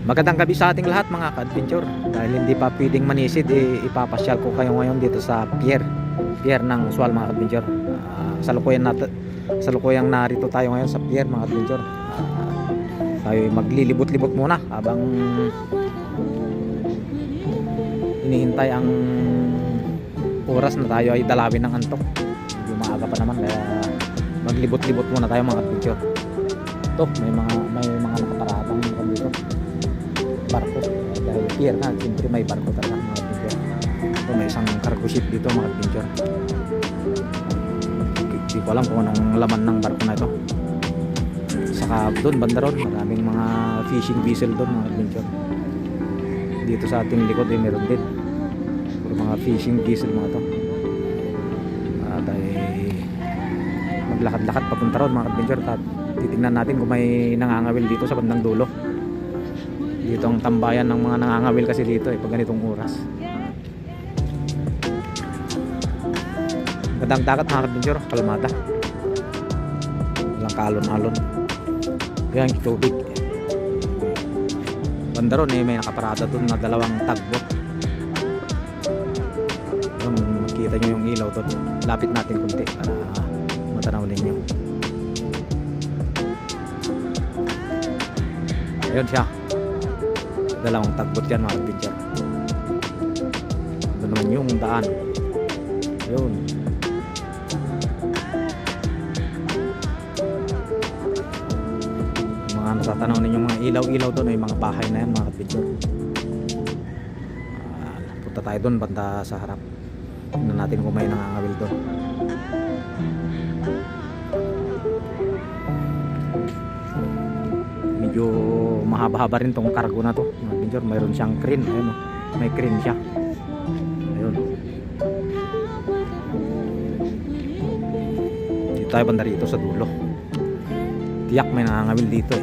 Magandang gabi sa ating lahat mga ka-adventure. Dahil hindi pa pwedeng manisid, ipapasyal ko kayo ngayon dito sa pier ng Sual mga ka-adventure. Salukuyang narito tayo ngayon sa pier mga ka-adventure. Tayo maglilibot-libot muna habang hinihintay ang oras na tayo ay dalawin ng antok. Medyo maaga pa naman kaya maglibot-libot muna tayo mga ka-adventure. Ito, may mga nakaparatang dito. Barko, dahil pier na, siyempre may barko talaga mga adventure. Ito may isang cargo ship dito mga adventure. Hindi ko alam kung anong laman ng barko na ito. Saka doon banda ron, maraming mga fishing vessel doon mga adventure. Dito sa ating likod ay meron din puro mga fishing vessel mga to. At ay maglakad-lakad papunta ron mga adventure. At titignan natin kung may nangangawil dito sa bandang dulo. Dito ang tambayan ng mga nangangawil kasi dito pag ganitong oras. Gandang dagat mga ka-adventure, kalmada. Walang kaalon-alon. Yan yung tubig. Banda ron may nakaparada doon na dalawang tugboat. Yun, makita nyo yung ilaw doon. Lapit natin kunti para matanaw ninyo. Ayun siya. Dalawang tugboat yan mga ka-adventure. Ito naman yung daan. Yun. Mga natatanaw ninyo mga ilaw-ilaw doon ay mga bahay na yan mga ka-adventure. Punta tayo doon banda sa harap. Tingnan natin kung may nangangawil doon. Medyo mahaba-haba rin tong cargo na to mga adventure. Mayroon siyang crane. Ayun, may crane siya. Ayun. Dito tayo banda rito sa dulo. Tiyak may nangangawil dito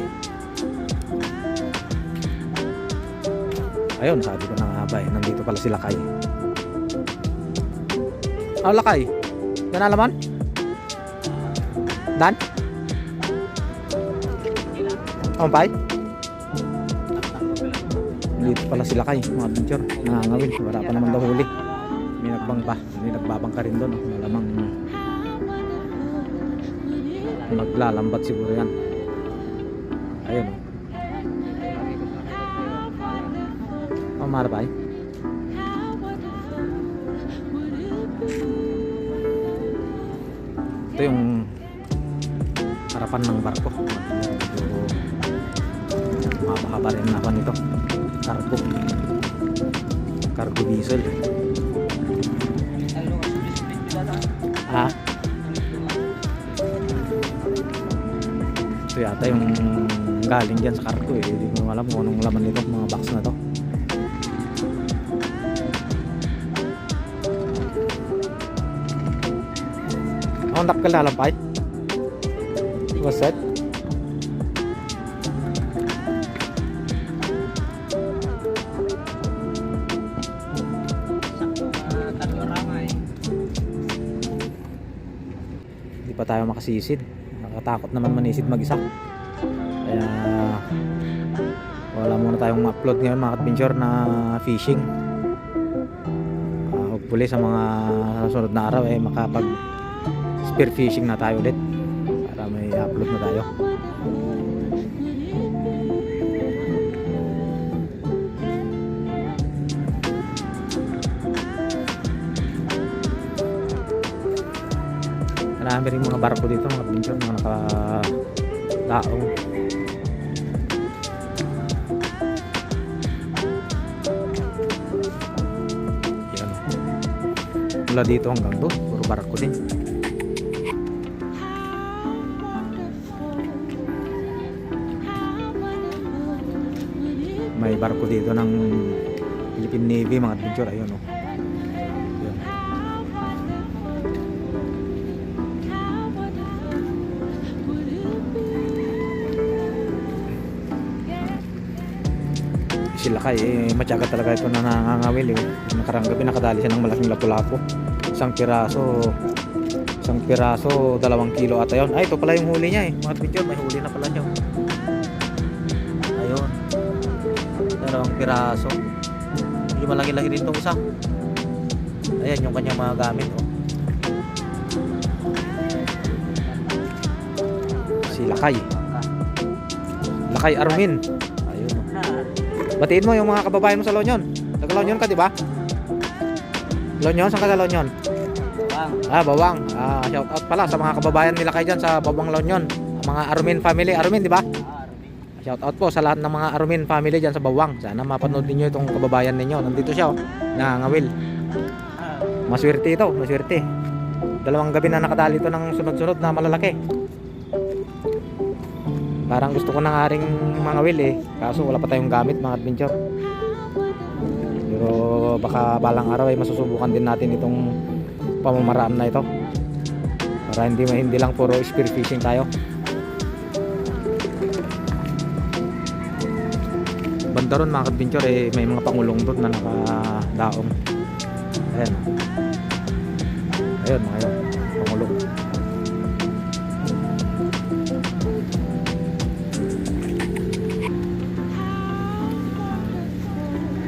Ayun, sabi ko na nga ba nandito pala si Lakay. Lakay, yan alaman? Dan? Pay? Dito pala sila kay mga adventure, nangangawin, wala pa naman daw huli. May nagbabang ka rin doon, malamang naglalambat siguro yan. Ayun marabay. Ito yung harapan ng barko. Mahaba rin na nito. Cargo diesel. Ito yata yung galing dyan sa cargo Hindi ko alam kung anong laman nito, mga box na to. Handap ka lalampay? What's that? Hindi pa tayo makasisid. Nakatakot naman manisid mag-isa. Kaya wala muna tayong ma-upload ngayon mga adventure na fishing. Hopefully sa mga susunod na araw makapag spear fishing na tayo ulit para may upload na tayo. Marami rin mga barko dito mga adventure, mga nakadaong. Yan. Mula dito hanggang doon puro barko din. May barko dito ng Philippine Navy mga adventure. Ayun Ayun. Sila kay matyaga talaga ito na nangangawil Nakarang gabi nakadali siya ng malaking lapu-lapu. Isang piraso 2 kilo ata yun. Ito pala yung huli niya mga adventure. May huli na pala siya. Ayun. piraso. Medyo malaki-laki rin itong isa. Ayan yung kanyang mga gamit. Oh. Si Lakay. Lakay Armin. Ayun. Oh. Batiin mo yung mga kababayan mo sa Lonyon. Taga Lonyon ka, di ba? Lonyon? Saan ka sa Lonyon? Bawang. Bawang. Shout out pala sa mga kababayan nila kayo dyan sa Bawang Lonyon. Mga Armin family. Armin, di ba? Shout out po sa lahat ng mga Armin family dyan sa Bawang. Sana mapanood niyo itong kababayan ninyo. Nandito siya, oh. Nangangawil. Maswerte ito, maswerte. 2 gabi na nakadali ito ng sunod-sunod na malalaki. Parang gusto ko na nga ring mangawil eh. Kaso wala pa tayong gamit, mga adventure. Pero baka balang araw ay masusubukan din natin itong pamamaraan na ito. Para hindi lang puro spear fishing tayo. Banda ron mga adventure eh, may mga pangulong doon na nakadaong. Ayan. Ayun mga yun, pangulong.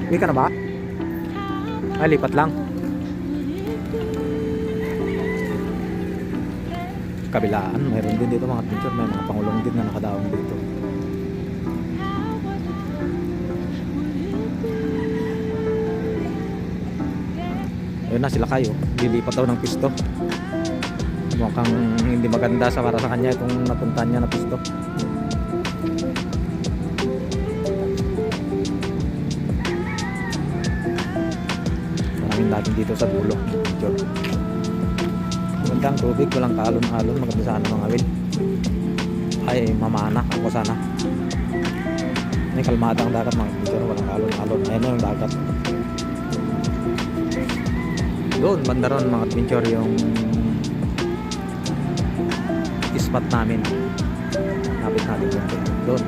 Hindi ka na ba? Lipat lang. Kabilaan, mayroon din dito mga adventure. May mga pangulong din na nakadaong dito. Ayun na sila kayo, lilipat daw ng pisto. Mukhang hindi maganda para sa kanya itong napuntahan niya na pisto. Maraming dating dito sa dulo. Magandang tubig, walang kalon-alon, maganda sana mga wil. Ay mamana ako sana. May kalmada ang dagat mga picture, walang kalon-alon. Ayan na yung dagat. Doon banda ron mga adventure yung spot namin. Napit natin doon.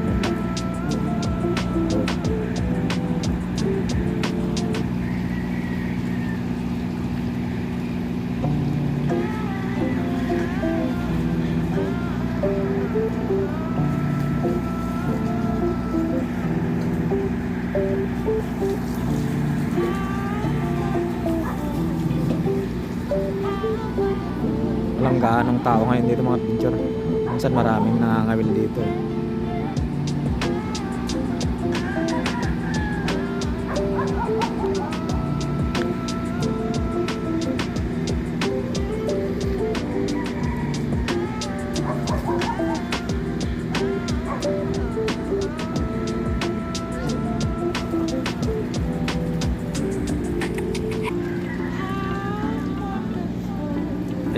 Walang gaanong tao ngayon dito mga adventure. Minsan maraming nangangawil dito.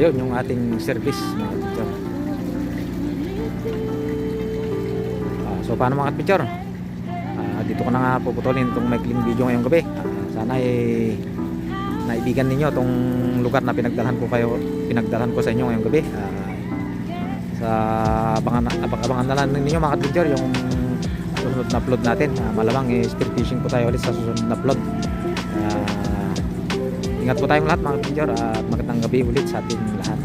Ayun yung ating service mga adventure. So paano mga adventure? Dito ko na nga puputulin itong maikling video ngayong gabi. Sana ay naibigan ninyo itong lugar na pinagdalhan ko sa inyo ngayong gabi. Sa abangan na lang ninyo mga adventure yung susunod na upload natin. Malamang spear fishing po tayo ulit sa susunod na upload. Ingat po tayong lahat mga adventure at magandang gabi ulit sa ating lahat.